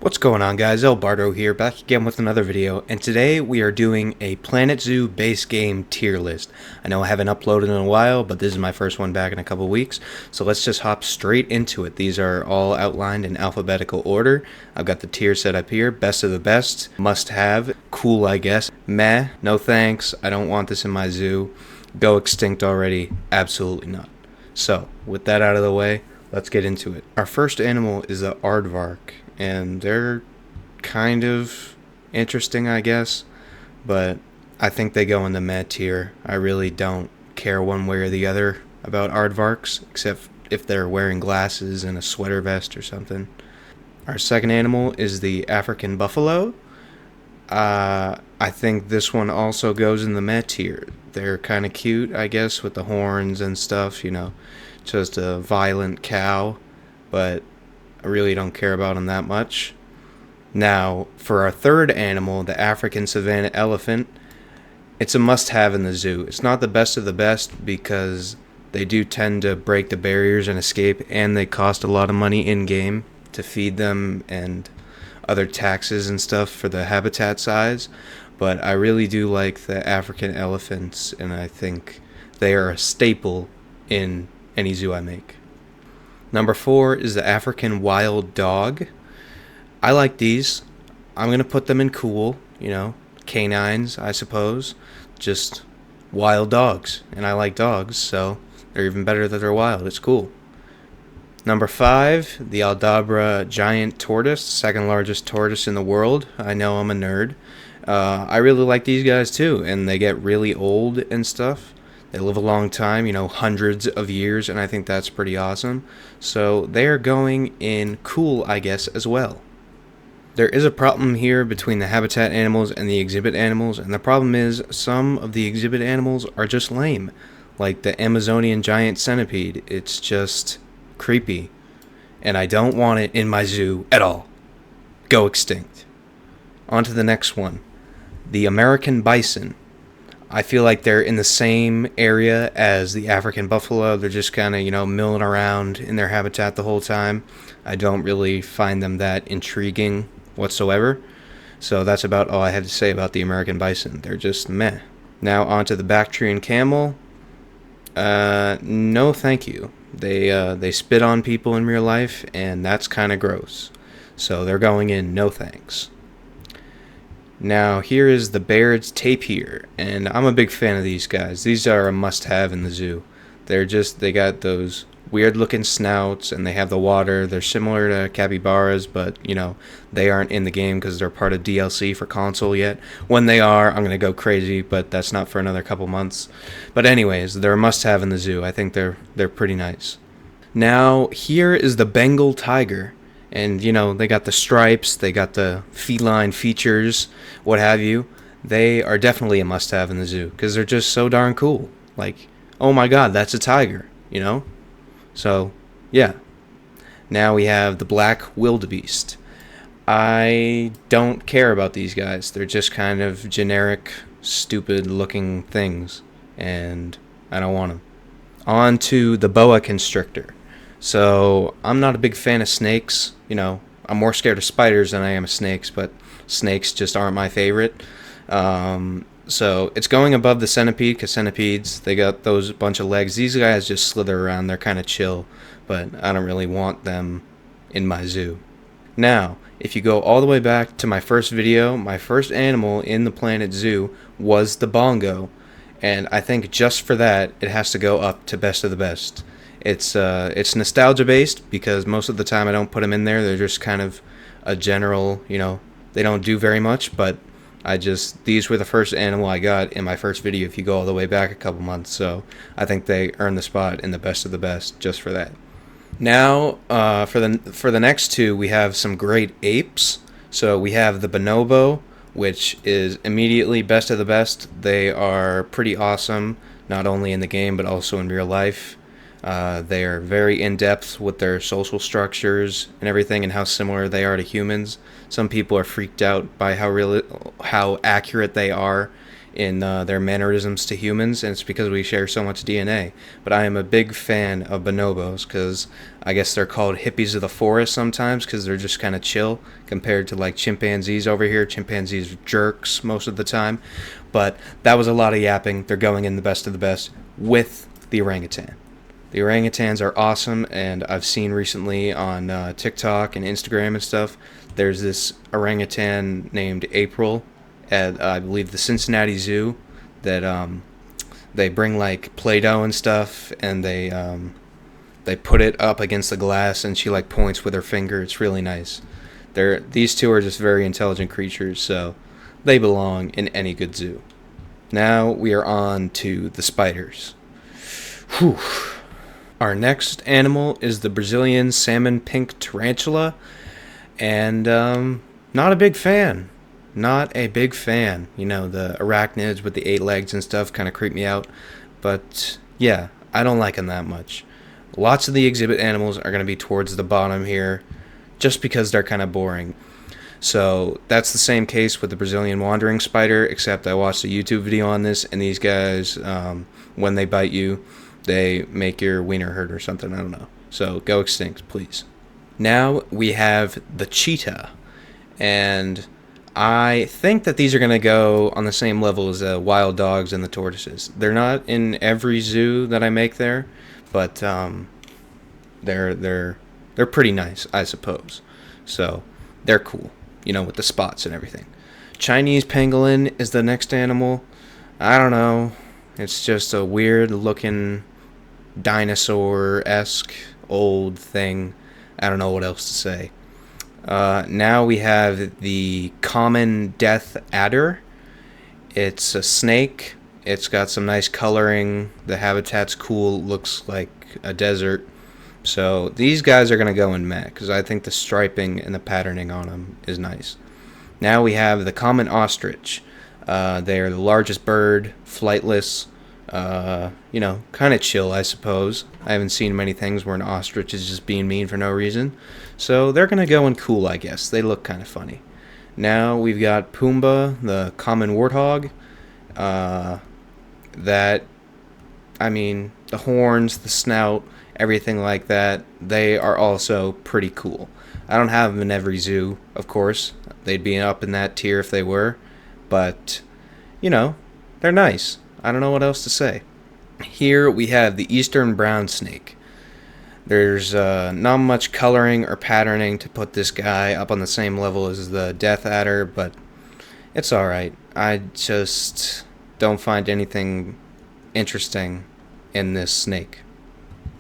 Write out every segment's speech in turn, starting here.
What's going on, guys? El Bardo here, back again with another video, and today we are doing a Planet Zoo base game tier list. I know I haven't uploaded in a while, but this is my first one back in a couple weeks, so let's just hop straight into it. These are all outlined in alphabetical order. I've got the tier set up here: best of the best, must have, cool I guess, meh, no thanks, I don't want this in my zoo, go extinct already, absolutely not. So, with that out of the way, let's get into it. Our first animal is the aardvark, and they're kind of interesting, I guess, but I think they go in the meh tier. I really don't care one way or the other about aardvarks, except if they're wearing glasses and a sweater vest or something. Our second animal is the African buffalo. I think this one also goes in the meh tier. They're kind of cute, I guess, with the horns and stuff, just a violent cow, but I really don't care about them that much. Now, for our third animal, the African savanna elephant, it's a must-have in the zoo. It's not the best of the best because they do tend to break the barriers and escape, and they cost a lot of money in-game to feed them and other taxes and stuff for the habitat size. But I really do like the African elephants, and I think they are a staple in any zoo I make. Number 4 is the African wild dog. I like these. I'm going to put them in cool, canines, I suppose. Just wild dogs. And I like dogs, so they're even better that they're wild. It's cool. Number 5, the Aldabra giant tortoise, second largest tortoise in the world. I know I'm a nerd. I really like these guys too, and they get really old and stuff. They live a long time, hundreds of years, and I think that's pretty awesome. So they are going in cool, I guess, as well. There is a problem here between the habitat animals and the exhibit animals, and the problem is some of the exhibit animals are just lame. Like the Amazonian giant centipede. It's just creepy, and I don't want it in my zoo at all. Go extinct. On to the next one. The American bison. I feel like they're in the same area as the African buffalo. They're just kind of, milling around in their habitat the whole time. I don't really find them that intriguing whatsoever. So that's about all I had to say about the American bison. They're just meh. Now on to the Bactrian camel. No thank you. They spit on people in real life, and that's kind of gross. So they're going in no thanks. Now, here is the Baird's tapir, and I'm a big fan of these guys. These are a must-have in the zoo. They got those weird-looking snouts, and they have the water. They're similar to capybaras, but, they aren't in the game because they're part of DLC for console yet. When they are, I'm going to go crazy, but that's not for another couple months. But anyways, they're a must-have in the zoo. I think they're pretty nice. Now, here is the Bengal tiger. And, they got the stripes, they got the feline features, what have you. They are definitely a must-have in the zoo, because they're just so darn cool. Like, oh my god, that's a tiger, So, yeah. Now we have the black wildebeest. I don't care about these guys. They're just kind of generic, stupid-looking things, and I don't want them. On to the boa constrictor. So, I'm not a big fan of snakes. I'm more scared of spiders than I am of snakes, but snakes just aren't my favorite. So, it's going above the centipede, because centipedes, they got those bunch of legs. These guys just slither around. They're kind of chill, but I don't really want them in my zoo. Now, if you go all the way back to my first video, my first animal in the Planet Zoo was the bongo, and I think just for that, it has to go up to best of the best. It's nostalgia based because most of the time I don't put them in there. They're just kind of a general, they don't do very much, but these were the first animal I got in my first video if you go all the way back a couple months, so I think they earn the spot in the best of the best just for that. Now, for the next two, we have some great apes. So we have the bonobo, which is immediately best of the best. They are pretty awesome, not only in the game but also in real life. They are very in-depth with their social structures and everything and how similar they are to humans. Some people are freaked out by how accurate they are in their mannerisms to humans, and it's because we share so much DNA. But I am a big fan of bonobos because I guess they're called hippies of the forest sometimes because they're just kind of chill compared to like chimpanzees over here. Chimpanzees are jerks most of the time. But that was a lot of yapping. They're going in the best of the best with the orangutan. The orangutans are awesome, and I've seen recently on TikTok and Instagram and stuff, there's this orangutan named April at, I believe, the Cincinnati Zoo that they bring like Play-Doh and stuff, and they put it up against the glass, and she like points with her finger. It's really nice. These two are just very intelligent creatures, so they belong in any good zoo. Now we are on to the spiders. Whew. Our next animal is the Brazilian salmon pink tarantula, and not a big fan. Not a big fan. You know, the arachnids with the 8 legs and stuff kind of creep me out, but yeah, I don't like them that much. Lots of the exhibit animals are going to be towards the bottom here, just because they're kind of boring. So that's the same case with the Brazilian wandering spider, except I watched a YouTube video on this, and these guys, when they bite you, they make your wiener hurt or something. I don't know. So go extinct, please. Now we have the cheetah, and I think that these are going to go on the same level as the wild dogs and the tortoises. They're not in every zoo that I make there, but they're pretty nice, I suppose. So they're cool, you know, with the spots and everything. Chinese pangolin is the next animal. I don't know. It's just a weird looking dinosaur-esque old thing. I don't know what else to say. Now we have the common death adder. It's a snake. It's got some nice coloring. The habitat's cool. Looks like a desert. So these guys are going to go in meh because I think the striping and the patterning on them is nice. Now we have the common ostrich. They are the largest bird, flightless, kind of chill, I suppose. I haven't seen many things where an ostrich is just being mean for no reason. So they're going to go in cool, I guess. They look kind of funny. Now we've got Pumbaa, the common warthog. The horns, the snout, everything like that, they are also pretty cool. I don't have them in every zoo, of course. They'd be up in that tier if they were. But, they're nice. I don't know what else to say. Here we have the eastern brown snake. There's not much coloring or patterning to put this guy up on the same level as the death adder, but it's alright. I just don't find anything interesting in this snake.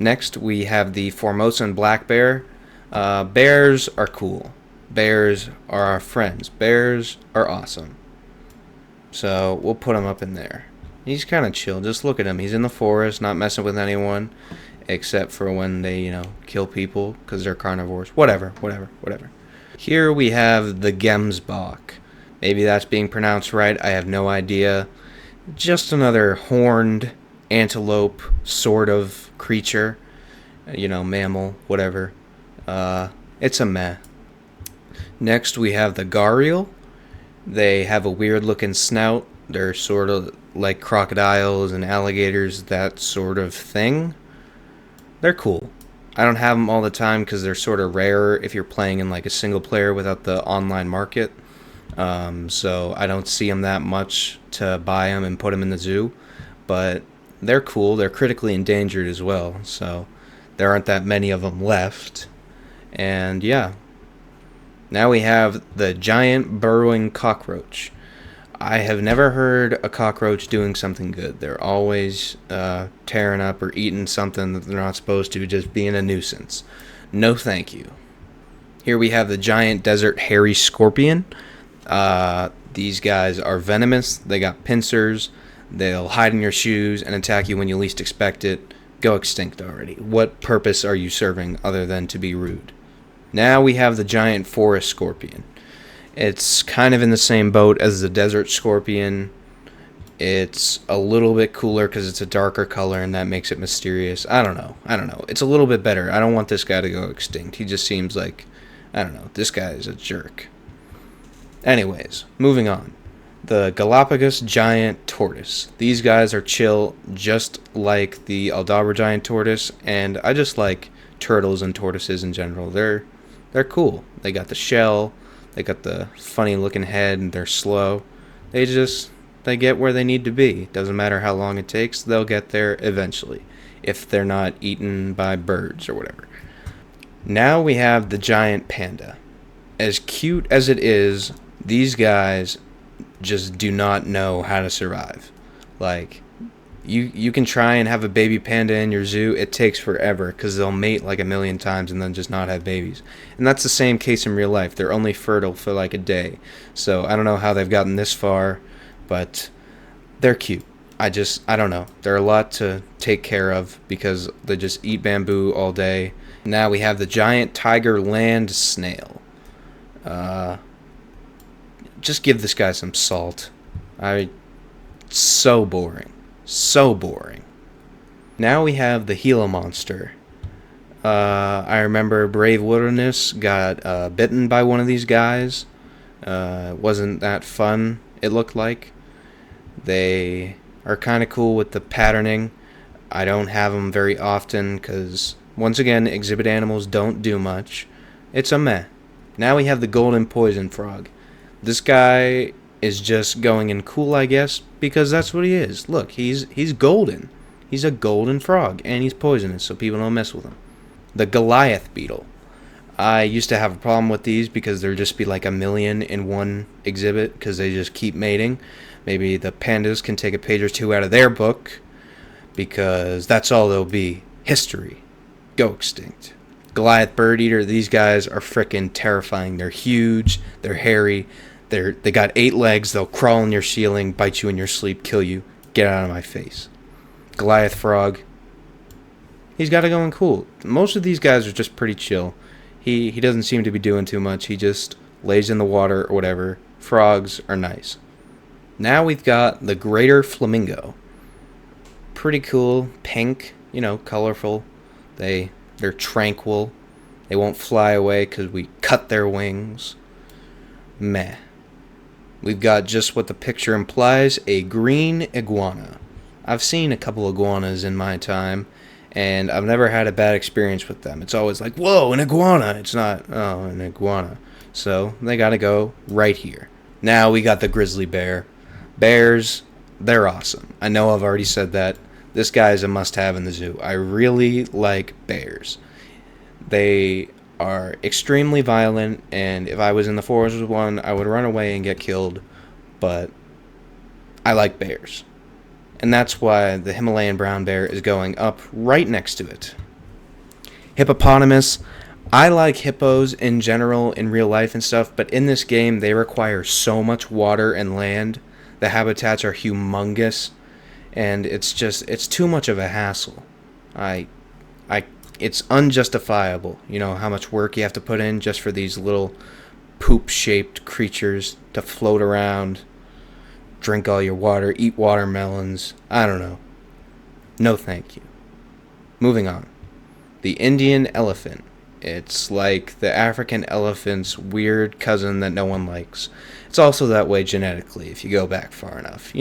Next, we have the Formosan black bear. Bears are cool. Bears are our friends. Bears are awesome. So we'll put him up in there. He's kind of chill. Just look at him. He's in the forest, not messing with anyone, except for when they, kill people because they're carnivores. Whatever. Here we have the Gemsbok. Maybe that's being pronounced right. I have no idea. Just another horned antelope sort of creature. Mammal, whatever. It's a meh. Next we have the gharial. They have a weird looking snout. They're sort of like crocodiles and alligators, that sort of thing. They're cool. I don't have them all the time because they're sort of rare if you're playing in like a single player without the online market. So I don't see them that much to buy them and put them in the zoo. But they're cool. They're critically endangered as well. So there aren't that many of them left. And yeah. Now we have the giant burrowing cockroach. I have never heard a cockroach doing something good. They're always tearing up or eating something that they're not supposed to, just being a nuisance. No thank you. Here we have the giant desert hairy scorpion. These guys are venomous. They got pincers. They'll hide in your shoes and attack you when you least expect it. Go extinct already. What purpose are you serving other than to be rude? Now we have the giant forest scorpion. It's kind of in the same boat as the desert scorpion. It's a little bit cooler because it's a darker color and that makes it mysterious. I don't know. It's a little bit better. I don't want this guy to go extinct. He just seems like, this guy is a jerk. Anyways, moving on. The Galapagos giant tortoise. These guys are chill, just like the Aldabra giant tortoise, and I just like turtles and tortoises in general. They're cool. They got the shell, they got the funny looking head, and they're slow. They get where they need to be. Doesn't matter how long it takes, they'll get there eventually, if they're not eaten by birds or whatever. Now we have the giant panda. As cute as it is, these guys just do not know how to survive. Like, you can try and have a baby panda in your zoo. It takes forever because they'll mate like a million times and then just not have babies. And that's the same case in real life. They're only fertile for like a day. So I don't know how they've gotten this far, but they're cute. I don't know. They're a lot to take care of because they just eat bamboo all day. Now we have the giant tiger land snail. Uh, just give this guy some salt. So boring. So boring. Now we have the Gila monster. I remember Brave Wilderness got bitten by one of these guys. Wasn't that fun, it looked like. They are kind of cool with the patterning. I don't have them very often because, once again, exhibit animals don't do much. It's a meh. Now we have the golden poison frog. This guy is just going in cool, I guess, because that's what he is. Look, he's golden. He's a golden frog, and he's poisonous, so people don't mess with him. The Goliath beetle. I used to have a problem with these because there'd just be like a million in one exhibit because they just keep mating. Maybe the pandas can take a page or two out of their book because that's all they'll be. History. Go extinct. Goliath bird eater, these guys are frickin' terrifying. They're huge, they're hairy, they got 8 legs, they'll crawl in your ceiling, bite you in your sleep, kill you. Get out of my face. Goliath frog. He's got it going cool. Most of these guys are just pretty chill. He doesn't seem to be doing too much. He just lays in the water or whatever. Frogs are nice. Now we've got the greater flamingo. Pretty cool, pink, colorful. They're tranquil. They won't fly away because we cut their wings. Meh. We've got just what the picture implies, a green iguana. I've seen a couple iguanas in my time, and I've never had a bad experience with them. It's always like, whoa, an iguana. It's not, oh, an iguana. So they gotta go right here. Now we got the grizzly bear. Bears, they're awesome. I know I've already said that. This guy is a must-have in the zoo. I really like bears. They are extremely violent, and if I was in the forest with one, I would run away and get killed, but I like bears. And that's why the Himalayan brown bear is going up right next to it. Hippopotamus. I like hippos in general in real life and stuff, but in this game they require so much water and land. The habitats are humongous, and it's too much of a hassle. It's unjustifiable, how much work you have to put in just for these little poop-shaped creatures to float around, drink all your water, eat watermelons. I don't know. No thank you. Moving on. The Indian elephant. It's like the African elephant's weird cousin that no one likes. It's also that way genetically if you go back far enough,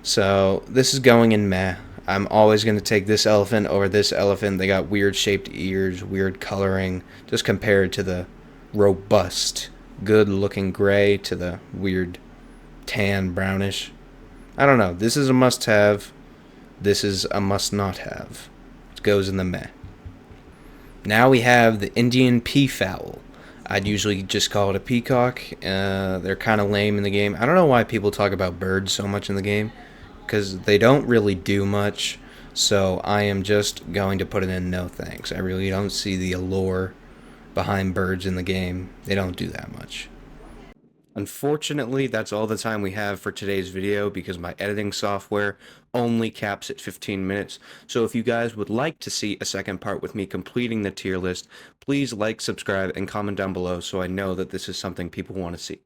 So this is going in meh. I'm always going to take this elephant over this elephant. They got weird shaped ears, weird coloring, just compared to the robust, good looking gray to the weird tan brownish. I don't know. This is a must have. This is a must not have. It goes in the meh. Now we have the Indian peafowl. I'd usually just call it a peacock. They're kind of lame in the game. I don't know why people talk about birds so much in the game, because they don't really do much, so I am just going to put it in no thanks. I really don't see the allure behind birds in the game. They don't do that much. Unfortunately, that's all the time we have for today's video because my editing software only caps at 15 minutes. So if you guys would like to see a second part with me completing the tier list, please like, subscribe, and comment down below so I know that this is something people want to see.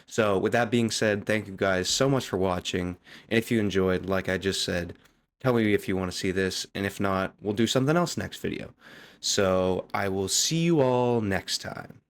So with that being said, thank you guys so much for watching. And if you enjoyed, like I just said, tell me if you want to see this. And if not, we'll do something else next video. So I will see you all next time.